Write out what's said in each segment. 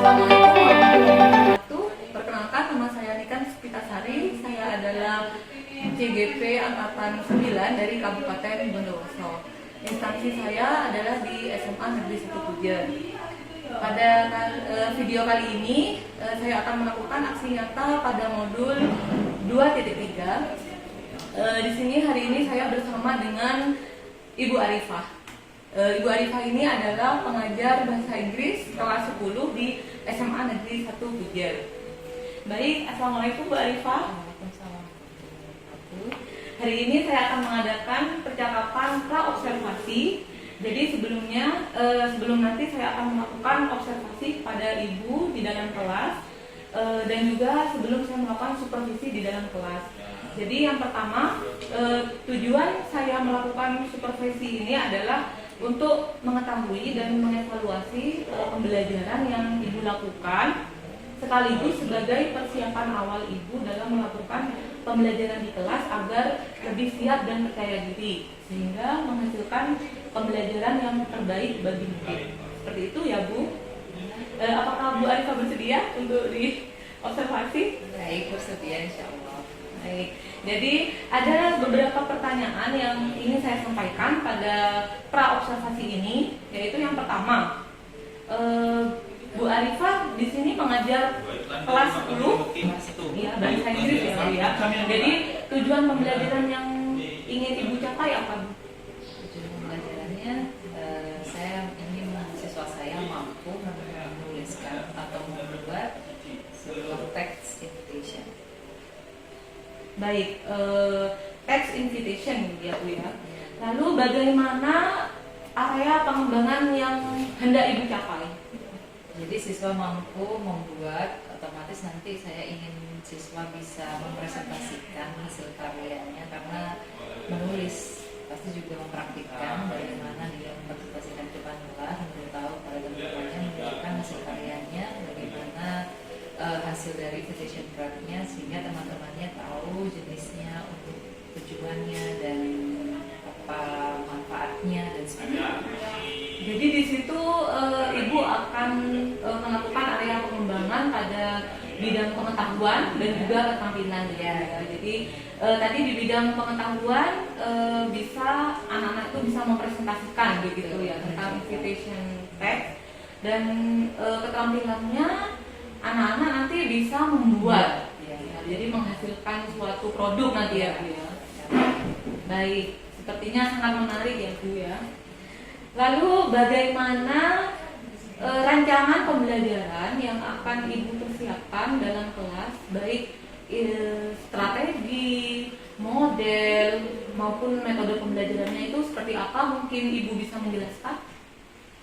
Assalamualaikum warahmatullahi wabarakatuh. Perkenalkan, nama saya Nikan Spitasari. Saya adalah CGP Angkatan 9 dari Kabupaten Bondowoso. Instansi saya adalah di SMA Negeri 1 Pujer. Pada video kali ini saya akan melakukan aksi nyata pada modul 2.3. Di sini hari ini saya bersama dengan Ibu Arifah. Ibu Arifah ini adalah pengajar bahasa Inggris kelas 10 di SMA Negeri 1 Pujer. Baik, Assalamualaikum Bu Arifah. Hari ini saya akan mengadakan percakapan pra-observasi. Jadi sebelum nanti saya akan melakukan observasi pada Ibu di dalam kelas, dan juga sebelum saya melakukan supervisi di dalam kelas. Jadi yang pertama, tujuan saya melakukan supervisi ini adalah untuk mengetahui dan mengevaluasi pembelajaran yang Ibu lakukan, sekaligus sebagai persiapan awal Ibu dalam melakukan pembelajaran di kelas agar lebih siap dan percaya diri, sehingga menghasilkan pembelajaran yang terbaik bagi murid. Seperti itu ya Bu. Apakah Bu Arifah bersedia untuk diobservasi? Baik, bersedia insya Allah. Baik, jadi ada beberapa pertanyaan yang ingin saya sampaikan pada pra-observasi ini, yaitu yang pertama, Bu Arifah di sini mengajar kelas 10, ya, bahasa Inggris ya Bu ya. Jadi tujuan pembelajaran yang ingin Ibu capai apa Bu? Tujuan pembelajarannya, saya ingin siswa saya mampu menuliskan atau membuat sebuah text invitation. Baik, text invitation ya Bu ya. Lalu bagaimana area pengembangan yang hendak Ibu capai? Jadi siswa mampu membuat, otomatis nanti saya ingin siswa bisa mempresentasikan hasil karyanya, karena menulis pasti juga mempraktikkan bagaimana dia mempresentasikan di depan kelas, untuk tahu pada kedepannya menunjukkan hasil karyanya, bagaimana hasil dari invitation card-nya, sehingga teman-temannya tahu jenisnya, untuk tujuannya dan apa manfaatnya dan sebagainya. Jadi di situ Ibu akan melakukan area pengembangan pada bidang pengetahuan dan juga keterampilan ya. Jadi tadi di bidang pengetahuan bisa anak-anak itu bisa mempresentasikan begitu ya tentang invitation text, dan keterampilannya anak-anak nanti bisa membuat ya. Jadi menghasilkan suatu produk nanti ya Bu ya. Baik, sepertinya sangat menarik ya Bu ya. Lalu bagaimana rancangan pembelajaran yang akan Ibu persiapkan dalam kelas, baik strategi, model maupun metode pembelajarannya itu seperti apa? Mungkin Ibu bisa menjelaskan?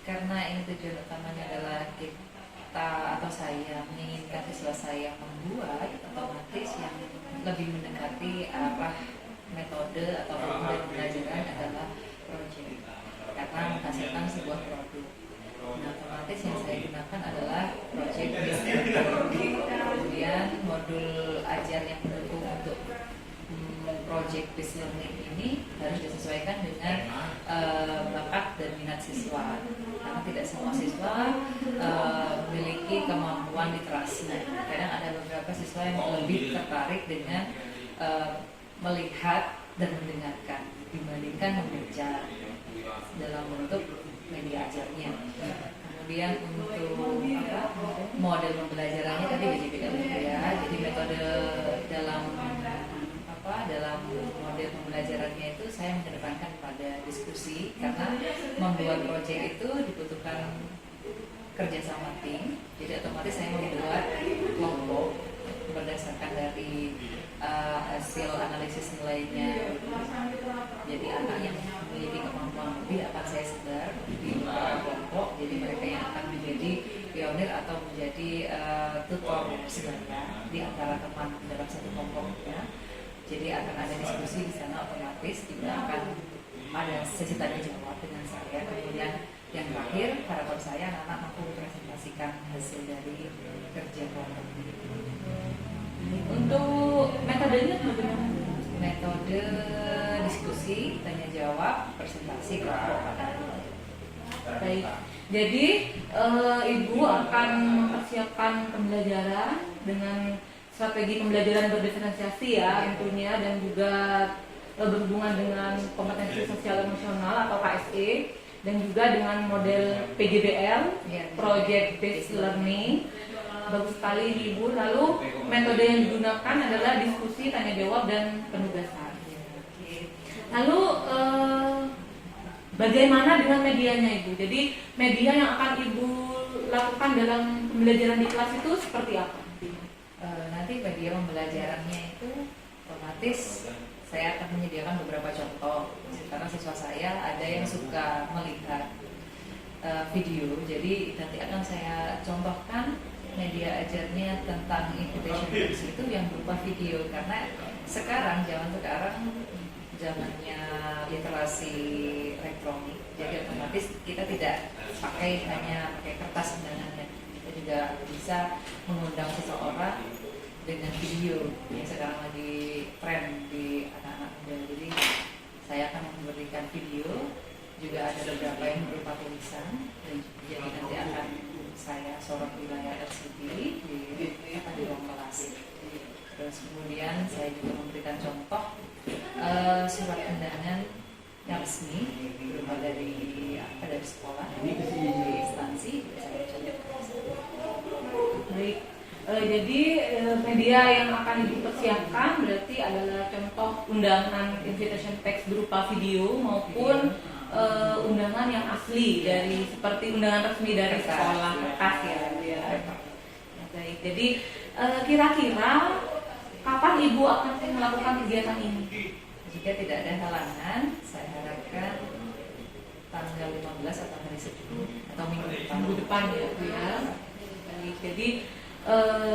Karena ini tujuan utamanya adalah kita atau saya menginginkan siswa saya membuat, otomatis yang lebih mendekati arah metode atau metode pembelajaran adalah project, karena menghasilkan sebuah produk. Nah, otomatis yang saya gunakan adalah project based methodology. Kemudian modul ajar yang mendukung untuk project based learning ini harus disesuaikan dengan bakat dan minat siswa, karena tidak semua siswa memiliki kemampuan literasi. Kadang ada beberapa siswa yang lebih tertarik dengan melihat dan mendengarkan dibandingkan membaca dalam bentuk media ajarnya. Kemudian untuk model pembelajarannya tadi beda-beda ya. Jadi metode dalam model pembelajarannya itu saya mengedepankan pada diskusi, karena membuat proyek itu dibutuhkan kerjasama tim. Jadi otomatis saya membuat kelompok berdasarkan dari hasil analisis nilainya. Jadi anak yang memiliki kemampuan lebih akan saya sebar di kelompok. Jadi mereka yang akan menjadi pionir atau menjadi tutor sebenarnya di antara teman dalam satu kelompoknya. Jadi akan ada diskusi di sana, otomatis juga akan ada sesi tanya jawab dengan saya. Kemudian yang terakhir, harapan saya anak-anak mampu mempresentasikan hasil dari kerja kelompok ini. Untuk metodenya bagaimana? Metode diskusi, tanya jawab, presentasi kelompok. Baik. Jadi Ibu akan mempersiapkan pembelajaran dengan strategi pembelajaran berdiferensiasi ya tentunya, dan juga berhubungan dengan kompetensi sosial emosional atau KSE, dan juga dengan model PJBL, Project Based Learning. Bagus sekali Ibu. Lalu metode yang digunakan adalah diskusi, tanya jawab, dan penugasan. Lalu bagaimana dengan medianya Ibu? Jadi media yang akan Ibu lakukan dalam pembelajaran di kelas itu seperti apa? Nanti media pembelajarannya itu otomatis saya akan menyediakan beberapa contoh, karena siswa saya ada yang suka melihat video, jadi nanti akan saya contohkan media ajarnya tentang invitation box itu yang berupa video, karena zaman sekarang zamannya literasi elektronik, jadi otomatis kita tidak hanya pakai kertas undangannya, kita juga bisa mengundang seseorang dengan video yang sekarang lagi tren di anak-anak muda. Jadi saya akan memberikan video, juga ada beberapa yang berupa tulisan, dan jadi nanti akan saya sorot di layar LCD di ruang kelas. Terus kemudian saya juga memberikan contoh surat undangan yang resmi berupa dari sekolah, dari instansi. Baik. Jadi media yang akan Ibu persiapkan berarti adalah contoh undangan invitation text berupa video maupun undangan yang asli dari seperti undangan resmi dari sekolah kertas ya. Baik. Jadi kira-kira kapan Ibu akan melakukan kegiatan ini? Jika tidak ada halangan, saya harapkan tanggal 15 atau hari Senin atau minggu depan ya Bu ya. Baik. Jadi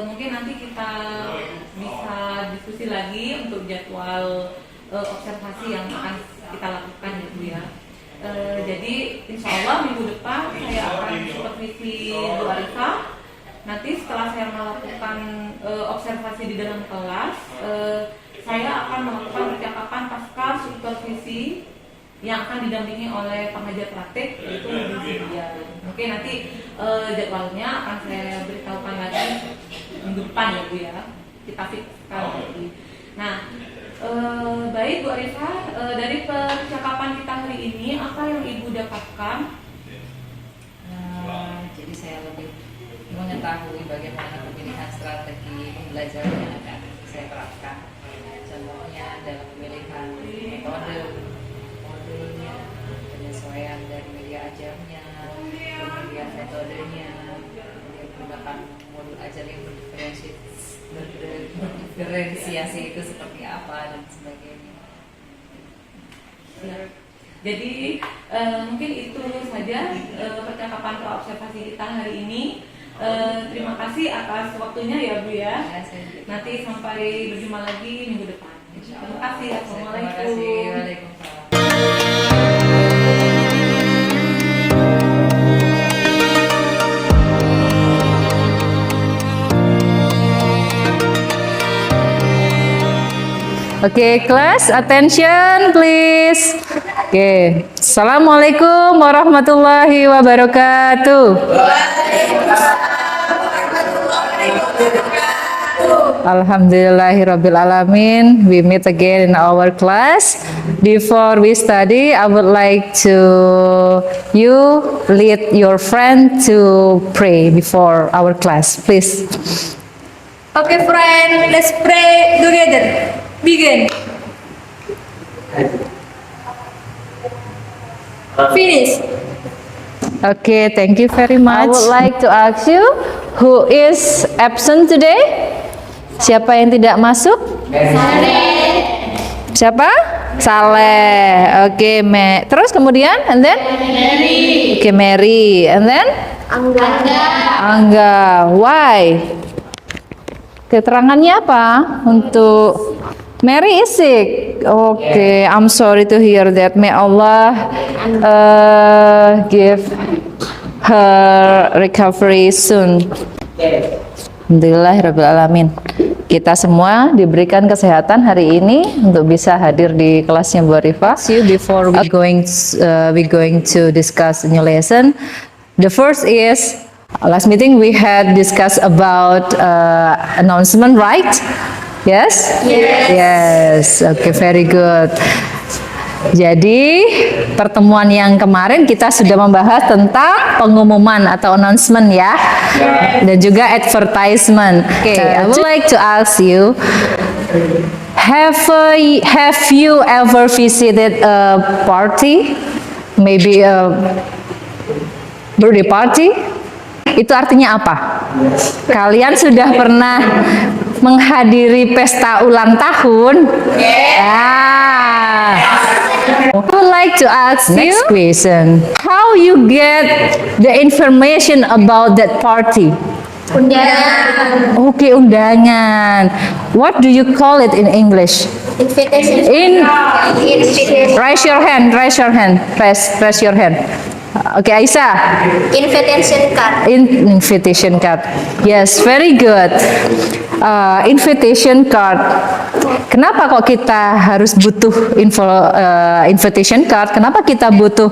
mungkin nanti kita bisa diskusi lagi untuk jadwal observasi yang akan kita lakukan ya Bu ya. Jadi insya Allah minggu depan saya akan supervisi Bu Arifah. Nanti setelah saya melakukan observasi di dalam kelas, saya akan melakukan percakapan pasca supervisi yang akan didampingi oleh pengajar praktik, yaitu Bu Cynthia. Mungkin nanti jadwalnya akan saya beritahukan lagi minggu depan ya Bu ya. Kita fikskan lagi. Nah, baik Bu Arifah, dari percakapan kita hari ini apa yang Ibu dapatkan? Jadi saya lebih mengetahui bagaimana pemilihan strategi pembelajaran yang akan saya terapkan. Contohnya dalam pemilihan modelnya, penyesuaian dari media ajarnya, kemudian metodenya, kemudian menggunakan modul ajar yang berdiferensiasi itu seperti apa dan sebagainya. Jadi mungkin itu saja percakapan observasi kita hari ini. Terima kasih atas waktunya ya Bu ya. Nanti sampai berjumpa lagi minggu depan. Terima kasih. Assalamualaikum. Okay, class, attention please. Okay, Assalamualaikum warahmatullahi wabarakatuh. Alhamdulillahirabbil alamin. We meet again in our class. Before we study, I would like to you lead your friend to pray before our class, please. Okay, friend, let's pray together. Begin. Finish. Okay, thank you very much. I would like to ask you, who is absent today? Siapa yang tidak masuk? Saleh. Siapa? Saleh. Oke, terus kemudian, and then? Mary. Oke, Mary, and then? Angga. Angga. Why? Keterangannya apa untuk Mary is sick? Okay, I'm sorry to hear that. May Allah give her recovery soon. Alhamdulillahirrahmanirrahim. Kita semua diberikan kesehatan hari ini untuk bisa hadir di kelasnya Bu Arifah. Before we going to discuss a new lesson, The first is last meeting we had discussed about announcement, right? Yes? Yes. Okay, very good. Jadi pertemuan yang kemarin kita sudah membahas tentang pengumuman atau announcement ya, dan juga advertisement. Okay, I would like to ask you, have you ever visited a party, maybe a birthday party? Itu artinya apa? Kalian sudah pernah menghadiri pesta ulang tahun? I would like to ask next question. How you get the information about that party? Undangan. Okay, undangan. What do you call it in English? Invitation. Raise your hand. Raise your hand. Okay, Aisyah. Invitation card. Invitation card. Yes, very good. Invitation card. Kenapa kok kita harus butuh invitation card? Kenapa kita butuh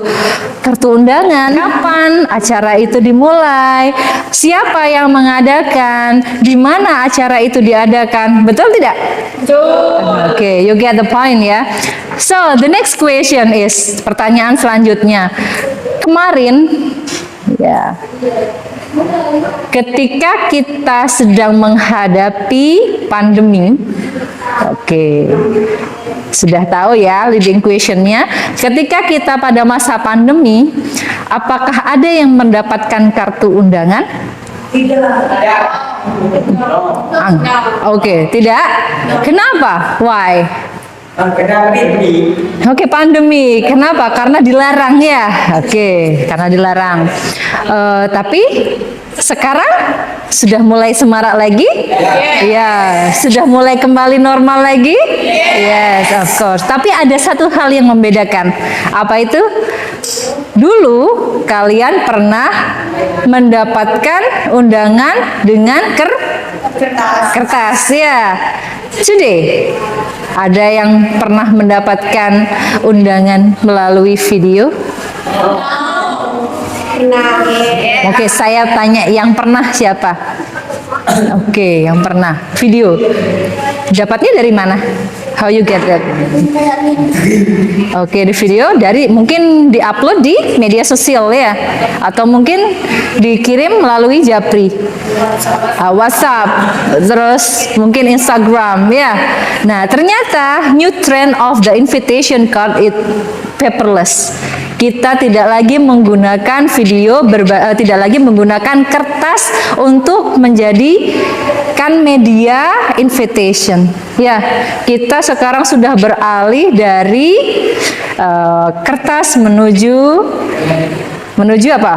kartu undangan? Kapan acara itu dimulai? Siapa yang mengadakan? Di mana acara itu diadakan? Betul tidak? Betul. Okay, you get the point ya. So, the next question is, pertanyaan selanjutnya. Kemarin, ya, ketika kita sedang menghadapi pandemi, sudah tahu ya leading questionnya. Ketika kita pada masa pandemi, apakah ada yang mendapatkan kartu undangan? Tidak. Tidak. Kenapa? Why? Karena pandemi. Pandemi. Kenapa? Karena dilarang ya. Karena dilarang. Tapi sekarang sudah mulai semarak lagi? Ya, sudah mulai kembali normal lagi? Yes, of course. Tapi ada satu hal yang membedakan. Apa itu? Dulu kalian pernah mendapatkan undangan dengan kertas ya. Today ada yang pernah mendapatkan undangan melalui video? Oke, saya tanya yang pernah siapa? Oke, yang pernah video. Dapatnya dari mana? How you get that? Oke, di video dari mungkin diupload di media sosial ya, atau mungkin dikirim melalui Japri, WhatsApp, terus mungkin Instagram ya. Nah, ternyata new trend of the invitation card is paperless. Kita tidak lagi menggunakan video, tidak lagi menggunakan kertas untuk menjadikan media invitation. Ya, kita sekarang sudah beralih dari kertas menuju apa?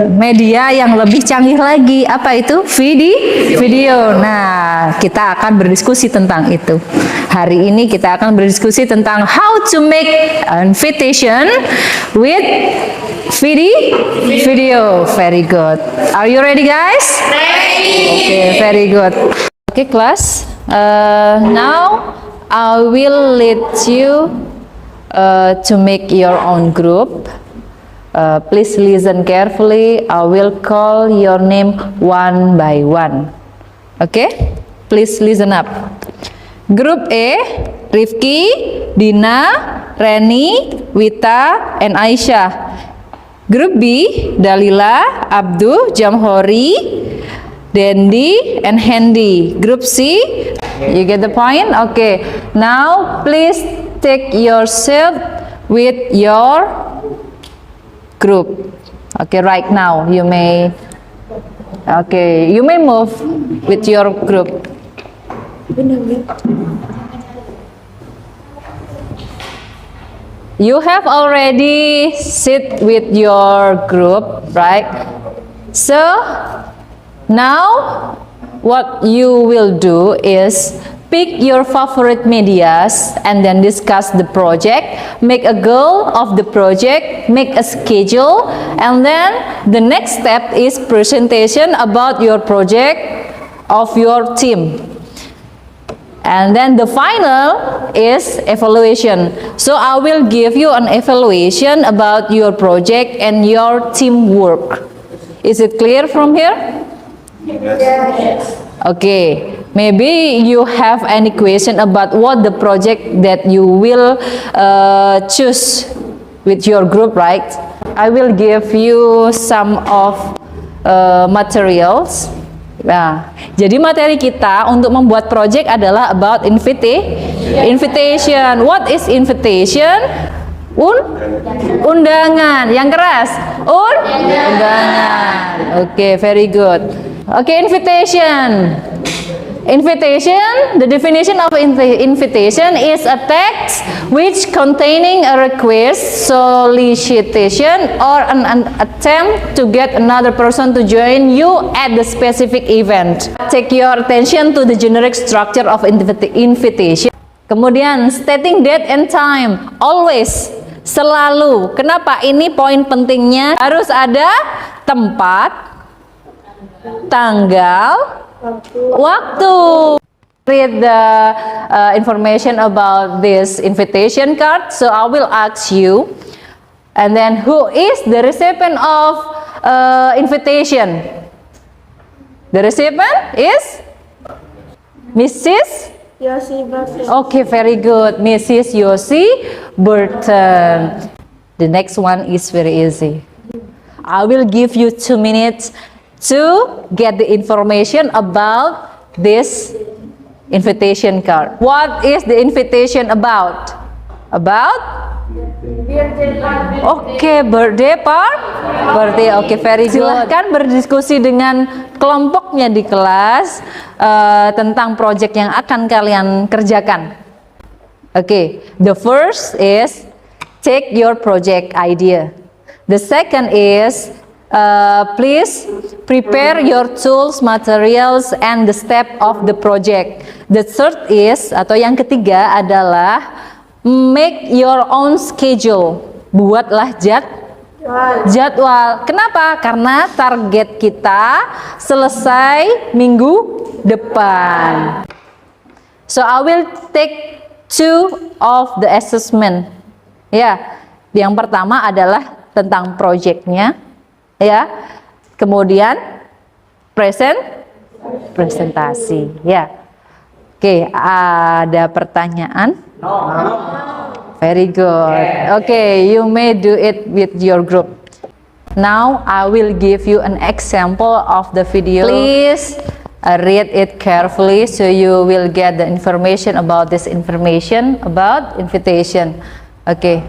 Media yang lebih canggih lagi. Apa itu? Video. Nah, kita akan berdiskusi tentang itu. Hari ini kita akan berdiskusi tentang how to make invitation with video. Very good. Are you ready, guys? Ready. Okay, very good. Okay, class. Now I will lead you to make your own group. Please listen carefully. I will call your name one by one. Okay? Please listen up. Group A, Rifki, Dina, Reni, Wita, and Aisyah. Group B, Dalila, Abdu, Jamhori, Dendi, and Hendy. Group C, you get the point? Okay. Now, please take your seat with your group. Okay, right now you may move with your group. You have already sit with your group, right? So now what you will do is pick your favorite medias and then discuss the project, make a goal of the project, make a schedule, and then the next step is presentation about your project of your team. And then the final is evaluation. So I will give you an evaluation about your project and your teamwork. Is it clear from here? Okay. Maybe you have any question about what the project that you will choose with your group, right? I will give you some of materials. Nah, jadi materi kita untuk membuat project adalah about invitation. What is invitation? Undangan. Yang keras. Undangan. Okay, very good. Okay, invitation. Invitation, the definition of invitation is a text which containing a request, solicitation, or an attempt to get another person to join you at the specific event. Take your attention to the generic structure of invitation. Kemudian, stating date and time, always, selalu. Kenapa? Ini poin pentingnya. Harus ada tempat, tanggal, waktu. Read the information about this invitation card. So I will ask you, and then who is the recipient of invitation? The recipient is Mrs. Yosi Burton. Okay, very good, Mrs. Yosi Burton. The next one is very easy. I will give you 2 minutes to get the information about this invitation card. What is the invitation about? About? Okay, birthday party. Okay, very good. Silahkan berdiskusi dengan kelompoknya di kelas tentang project yang akan kalian kerjakan. Okay, the first is take your project idea. The second is please prepare your tools, materials, and the step of the project. The third is, atau yang ketiga adalah make your own schedule. Buatlah jadwal. Kenapa? Karena target kita selesai minggu depan. So I will take 2 of the assessment. Ya, yang pertama adalah tentang projectnya. Ya, kemudian presentasi. Ya, oke, ada pertanyaan? Very good. Okay, you may do it with your group. Now I will give you an example of the video. Please read it carefully so you will get the information about this information about invitation. Okay.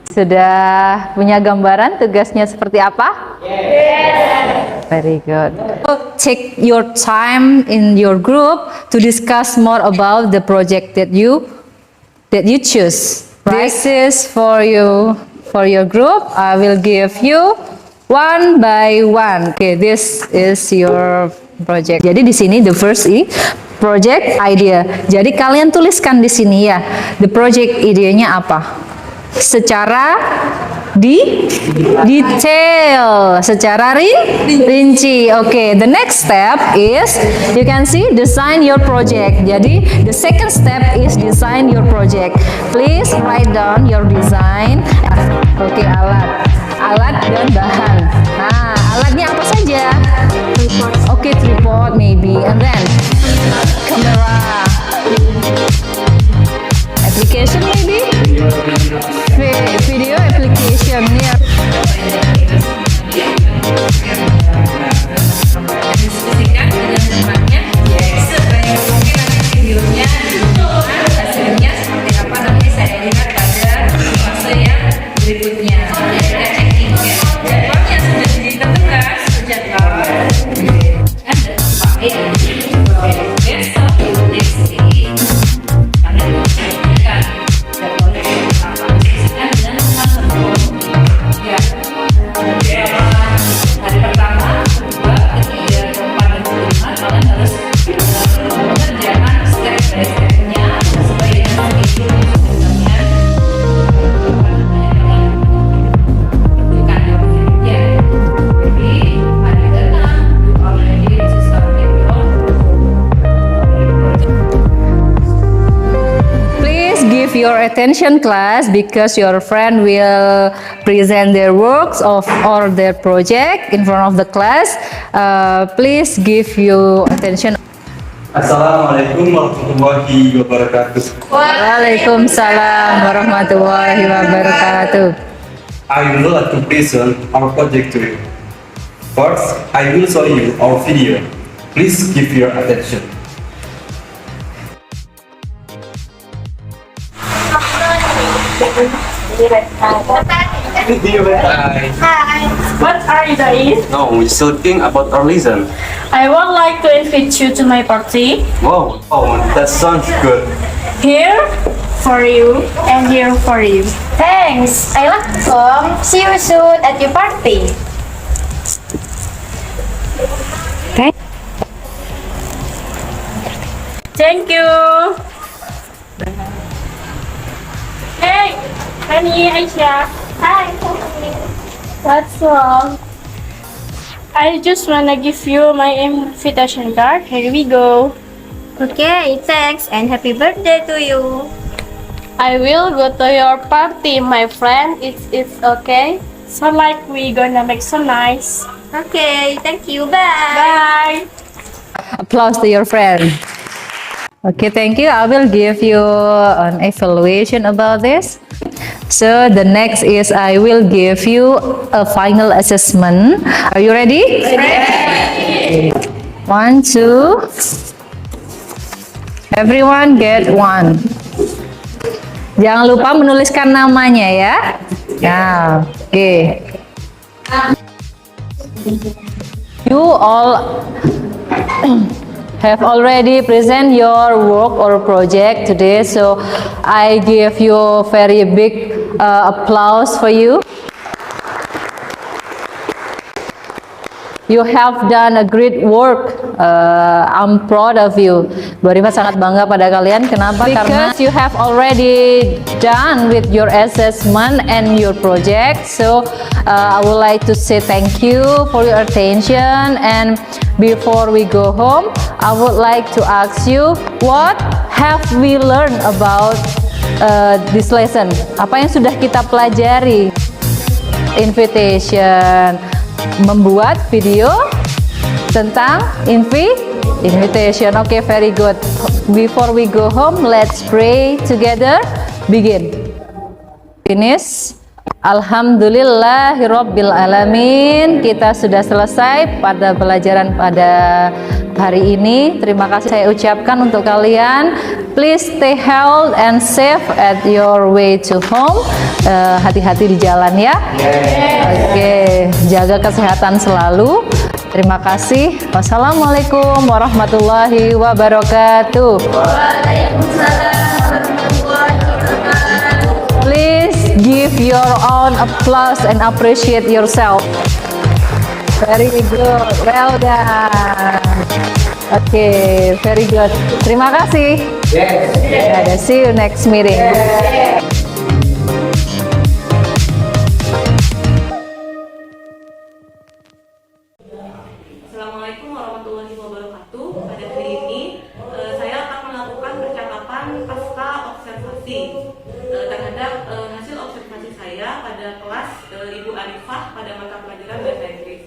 Sudah punya gambaran tugasnya seperti apa? Yes. Very good. Take your time in your group to discuss more about the project that you choose. Right? This is for you, for your group. I will give you one by one. Okay, this is your project. Jadi di sini the first project idea. Jadi kalian tuliskan di sini ya. The project idenya apa? Secara detail, secara rinci. Okay, the next step is you can see design your project. Jadi the second step is design your project. Please write down your design. Okay, alat dan bahan. Nah, alatnya apa saja? Okay, tripod maybe, and then camera, application maybe, video application. Yeah. Diskusikan dengan temannya sebanyak mungkin nanti videonya hasilnya seperti apa nanti saya lihat pada fase yang berikutnya. Kita checking ya. Jadwalnya sudah ditentukan jadwal. Ada pakai besok next week. Karena dipastikan jadwalnya apa diskusikan dengan teman-teman. Ya. Hari pertama, kedua, ketiga. attention class because your friend will present their works of or their project in front of the class. Please give you attention. Assalamualaikum warahmatullahi wabarakatuh. Waalaikumsalam warahmatullahi wabarakatuh. I would like to present our project to you. First, I will show you our video. Please give your attention. Hi. What are you doing? No, we're talking about our lesson. I would like to invite you to my party. Wow, that sounds good. Here for you and here for you. Thanks. I like to come. See you soon at your party. Thank you. Hey, Honey, Aisha. Hi. What's wrong? I just wanna give you my invitation card. Here we go. Okay, thanks and happy birthday to you. I will go to your party, my friend. It's okay. So like we gonna make so nice. Okay, thank you. Bye. Bye. Applause to your friend. Okay, thank you. I will give you an evaluation about this. So the next is I will give you a final assessment. Are you ready? Ready. 1, 2. Everyone get 1. Jangan lupa menuliskan namanya ya. Nah, oke. You all have already present your work or project today, so I give you very big applause for you. You have done a great work. I'm proud of you. Bu Arifah sangat bangga pada kalian. Kenapa? Karena you have already done with your assessment and your project. So I would like to say thank you for your attention. And before we go home, I would like to ask you, what have we learned about this lesson? Apa yang sudah kita pelajari? Invitation. Membuat video tentang invitation. Okay, very good. Before we go home, let's pray together. Begin. Finish. Alhamdulillahirabbil alamin. Kita sudah selesai pada pelajaran pada hari ini. Terima kasih saya ucapkan untuk kalian. Please stay healthy and safe at your way to home. Hati-hati di jalan ya. Oke, jaga kesehatan selalu. Terima kasih. Wassalamualaikum warahmatullahi wabarakatuh. Please give your own applause and appreciate yourself. Very good. Well done. Oke, very good. Terima kasih. Yes. See you next meeting. Assalamualaikum warahmatullahi wabarakatuh. Pada hari ini saya akan melakukan percakapan pasca observasi terhadap hasil observasi saya pada kelas Ibu Arifah pada mata pelajaran bahasa Inggris.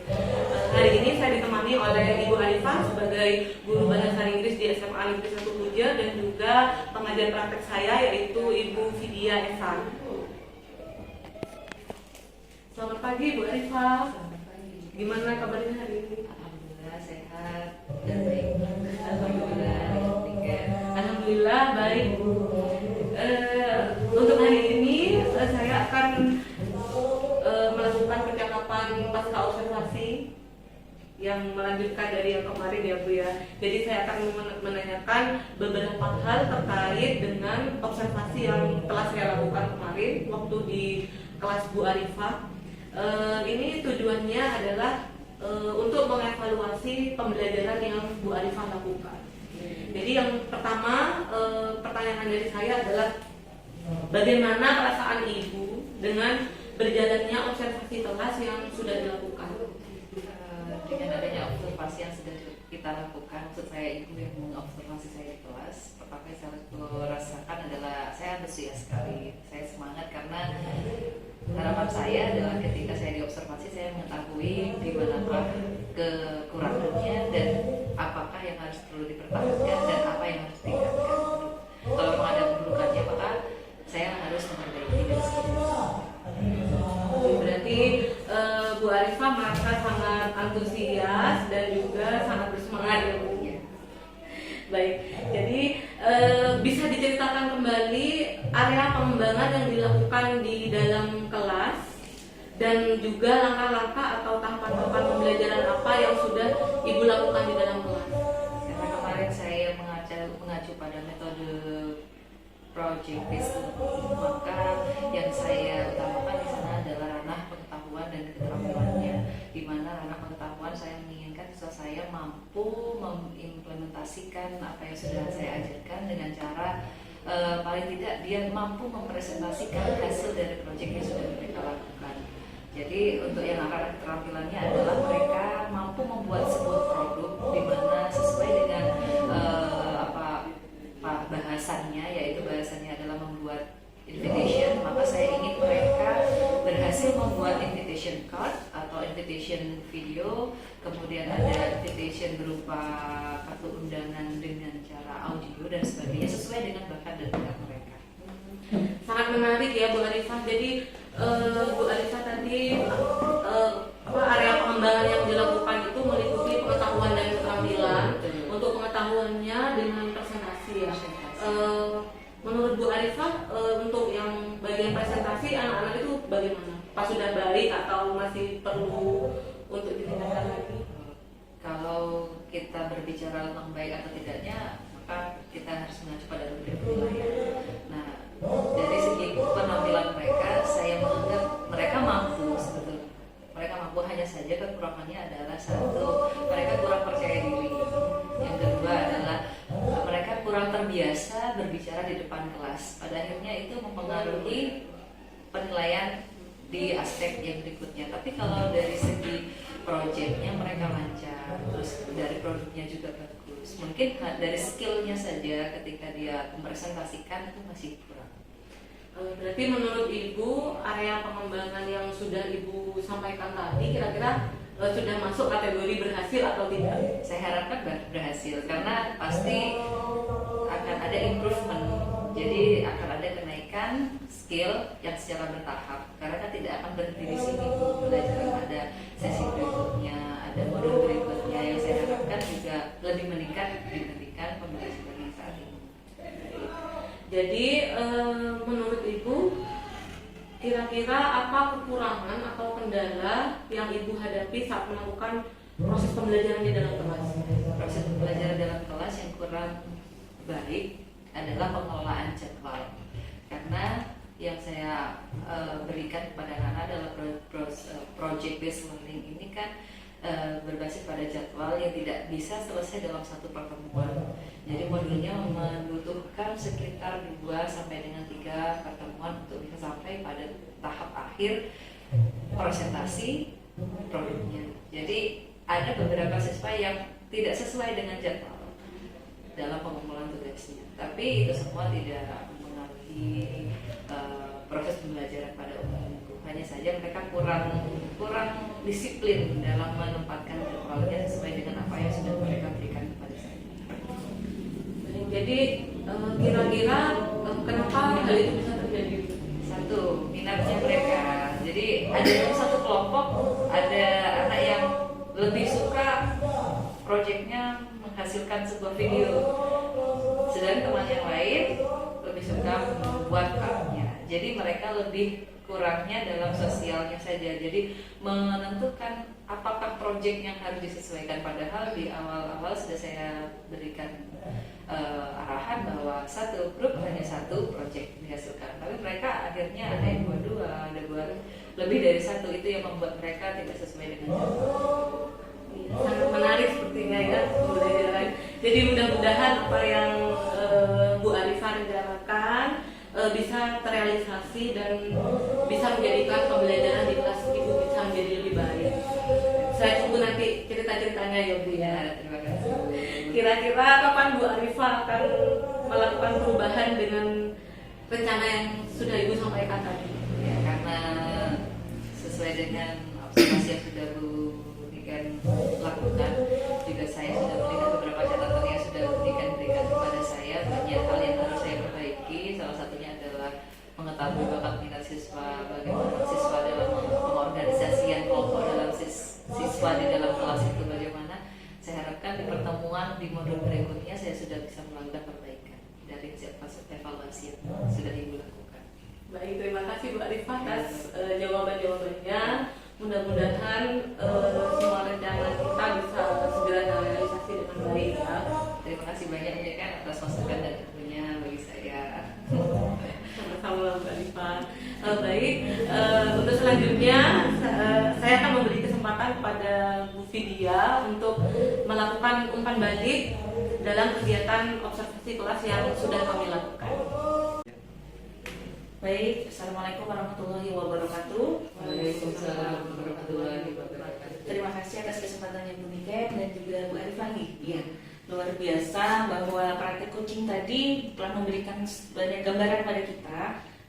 Hari ini saya ditemani oleh Ibu Arifah sebagai guru bahasa Inggris di SMA Negeri 1 Puja dan juga pengajar praktek saya yaitu Ibu Vidya Esan. Selamat pagi Bu Arifah. Gimana kabarnya hari ini? Alhamdulillah sehat dan baik. Alhamdulillah. Alhamdulillah baik Bu. Untuk hari ini saya akan melakukan percakapan pasca observasi yang melanjutkan dari yang kemarin ya Bu ya. Jadi saya akan menanyakan beberapa hal terkait dengan observasi yang telah saya lakukan kemarin waktu di kelas Bu Arifah. Ini tujuannya adalah untuk mengevaluasi pembelajaran yang Bu Arifah lakukan. Jadi yang pertama, pertanyaan dari saya adalah bagaimana perasaan Ibu dengan berjalannya observasi kelas yang sudah dilakukan? dengan adanya observasi yang sudah kita lakukan, maksud saya ibu yang mengobservasi saya di kelas, pertama yang saya rasakan adalah saya antusias sekali, saya semangat karena harapan saya adalah ketika saya diobservasi saya mengetahui di manakah kekurangannya dan apakah yang harus perlu dipertahankan dan apa yang harus ditingkatkan. Kalau memang ada keburukannya maka saya harus memperbaiki dari sini. Berarti Bu Arifah merasa sangat antusias dan juga sangat bersemangat ya Bu. Baik, jadi bisa diceritakan kembali area pengembangan yang dilakukan di dalam kelas dan juga langkah-langkah atau tahapan-tahapan pembelajaran apa yang sudah Ibu lakukan di dalam kelas. Karena kemarin saya mengacu pada metode project based learning, maka yang saya utamakan di sana adalah ranah pengetahuan dan keterampilannya, di mana ranah pengetahuan saya menginginkan siswa saya mampu mengimplementasikan apa yang sudah saya ajarkan dengan cara paling tidak dia mampu mempresentasikan hasil dari proyek yang sudah mereka lakukan. Jadi untuk yang ranah keterampilannya adalah mereka mampu membuat sebuah produk di mana sesuai dengan bahasannya, yaitu bahasannya adalah membuat invitation, maka saya ingin mereka berhasil membuat invitation card atau invitation video, kemudian ada invitation berupa kartu undangan dengan cara audio dan sebagainya sesuai dengan bakat dan minat mereka. Sangat menarik ya Bu Arifah. Jadi Bu Arifah tadi area pengembangan yang dilakukan itu meliputi pengetahuan dan keterampilan. Untuk pengetahuannya dengan presentasi ya. Menurut Bu Arifah untuk yang bagian presentasi anak-anak itu bagaimana? Pas sudah balik atau masih perlu untuk ditingkatkan lagi? Kalau kita berbicara tentang baik atau tidaknya, maka kita harus mengacu pada beberapa penilaian. Nah, dari segi penampilan mereka, saya menganggap mereka mampu sebetulnya. Mereka mampu, hanya saja kekurangannya adalah satu, mereka kurang percaya diri. Yang kedua adalah mereka kurang terbiasa berbicara di depan kelas. Pada akhirnya itu mempengaruhi penilaian di aspek yang berikutnya. Tapi kalau dari segi proyeknya mereka lancar, terus dari produknya juga bagus. Mungkin dari skillnya saja ketika dia mempresentasikan itu masih kurang. Berarti menurut Ibu area pengembangan yang sudah Ibu sampaikan tadi kira-kira sudah masuk kategori berhasil atau tidak? Saya harapkan berhasil karena pasti akan ada improvement. Jadi akan ada kenaikan skill yang secara bertahap. Karena kan tidak akan berhenti di sini. Belajar ada sesi berikutnya, ada modul berikutnya yang saya harapkan juga lebih meningkat dibandingkan pembelajaran yang saat ini. Jadi menurut Ibu kira-kira apa kekurangan atau kendala yang Ibu hadapi saat melakukan proses pembelajaran di dalam kelas? Proses pembelajaran dalam kelas yang kurang baik adalah pengelolaan jadwal. Karena yang saya berikan kepada anak-anak adalah project based learning ini kan berbasis pada jadwal yang tidak bisa selesai dalam satu pertemuan. Jadi modulnya membutuhkan sekitar 2 sampai dengan 3 pertemuan untuk bisa sampai pada tahap akhir presentasi produknya. Jadi ada beberapa siswa yang tidak sesuai dengan jadwal dalam pengumpulan tugasnya. Tapi itu semua tidak mempengaruhi proses pembelajaran pada umumnya. Hanya saja mereka kurang disiplin dalam menempatkan jadwalnya sesuai dengan apa yang sudah mereka berikan kepada saya. Jadi kira-kira kenapa hal itu bisa terjadi? Satu, minatnya mereka. Jadi ada dalam satu kelompok ada anak yang lebih suka proyeknya menghasilkan sebuah video, sedangkan teman yang lain lebih suka membuat karya. Jadi mereka lebih kurangnya dalam sosialnya saja. Jadi menentukan apakah proyek yang harus disesuaikan, padahal di awal-awal sudah saya berikan arahan bahwa satu grup hanya satu proyek dihasilkan. Tapi mereka akhirnya ada yang dua, ada lebih dari satu. Itu yang membuat mereka tidak sesuai dengan jadwal. Sangat menarik sepertinya ya pembelajaran. Jadi mudah-mudahan apa yang Bu Arifah rencanakan bisa terrealisasi dan bisa menjadikan pembelajaran di kelas Ibu bisa menjadi lebih baik. Saya tunggu nanti cerita kegiatannya ya Bu ya. Terima kasih. Kira-kira kapan Bu Arifah akan melakukan perubahan dengan rencana yang sudah Ibu sampaikan tadi? Ya, karena sesuai dengan observasi yang sudah Bu Niken lakukan, juga saya sudah melihat beberapa catatan yang sudah Bu Niken berikan kepada saya, banyak hal yang harus saya perbaiki. Salah satunya adalah mengetahui bakat minat siswa, bagaimana siswa dalam pengorganisasian kelompok dalam siswa di dalam kelas itu bagaimana. Saya harapkan di pertemuan di modul berikutnya saya sudah bisa melakukan perbaikan dari evaluasi yang sudah Ibu lakukan. Baik, terima kasih Bu Arifah atas jawaban-jawabannya. Mudah-mudahan semua rencana kita bisa segera terrealisasi dengan baik ya. Terima kasih banyak ya kan atas masukan dan ilmunya bagi saya. Sama-sama Bu Arifah. Baik, untuk selanjutnya saya akan memberi kesempatan kepada Bu Vidya untuk melakukan umpan balik dalam kegiatan observasi kelas yang sudah kami lakukan. Baik, Assalamualaikum warahmatullahi wabarakatuh. Waalaikumsalam warahmatullahi wabarakatuh. Terima kasih atas kesempatannya Bu Niken dan juga Bu Arifah nih. Ya, luar biasa bahwa praktek coaching tadi telah memberikan banyak gambaran pada kita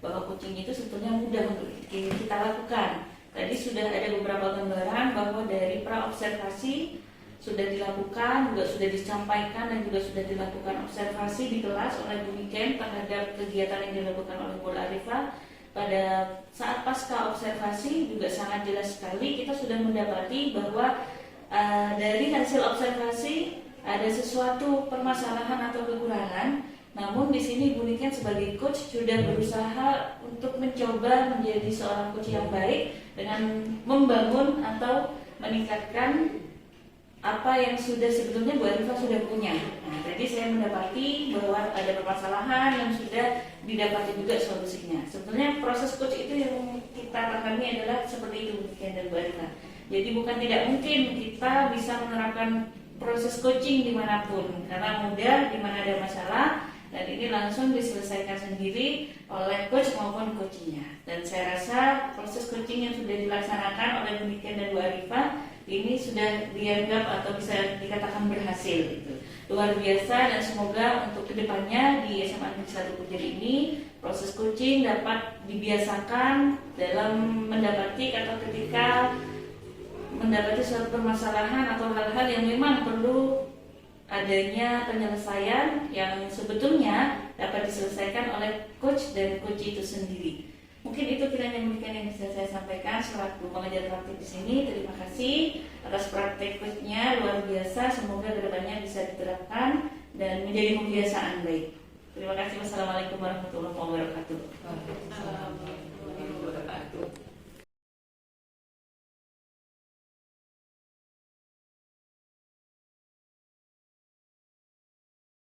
bahwa coaching itu sebetulnya mudah untuk kita lakukan. Tadi sudah ada beberapa gambaran bahwa dari pra-observasi sudah dilakukan, juga sudah disampaikan dan juga sudah dilakukan observasi di kelas oleh Bu Niken terhadap kegiatan yang dilakukan oleh Bu Arifah. Pada saat pasca observasi juga sangat jelas sekali kita sudah mendapati bahwa dari hasil observasi ada sesuatu permasalahan atau kekurangan. Namun di sini Bu Niken sebagai coach sudah berusaha untuk mencoba menjadi seorang coach yang baik dengan membangun atau meningkatkan apa yang sudah sebetulnya Bu Arifah sudah punya. Nah, tadi saya mendapati bahwa ada permasalahan yang sudah didapati juga solusinya. Sebetulnya proses coach itu yang kita pahami adalah seperti itu Bu Niken dan Bu Arifah. Jadi bukan tidak mungkin kita bisa menerapkan proses coaching dimanapun karena mudah, dimana ada masalah dan ini langsung diselesaikan sendiri oleh coach maupun coachingnya. Dan saya rasa proses coaching yang sudah dilaksanakan oleh Bu Niken dan Bu Arifah ini sudah dianggap atau bisa dikatakan berhasil gitu. Luar biasa dan semoga untuk kedepannya di SMA Negeri 1 Pujeri ini proses coaching dapat dibiasakan dalam mendapati atau ketika mendapati suatu permasalahan atau hal-hal yang memang perlu adanya penyelesaian yang sebetulnya dapat diselesaikan oleh coach dan coach itu sendiri. Mungkin itu kiranya yang bisa saya sampaikan selaku pengajar praktik di sini. Terima kasih atas praktik coachnya, luar biasa. Semoga kedepannya bisa diterapkan dan menjadi kebiasaan baik. Terima kasih. Wassalamualaikum warahmatullahi wabarakatuh. Waalaikumsalam.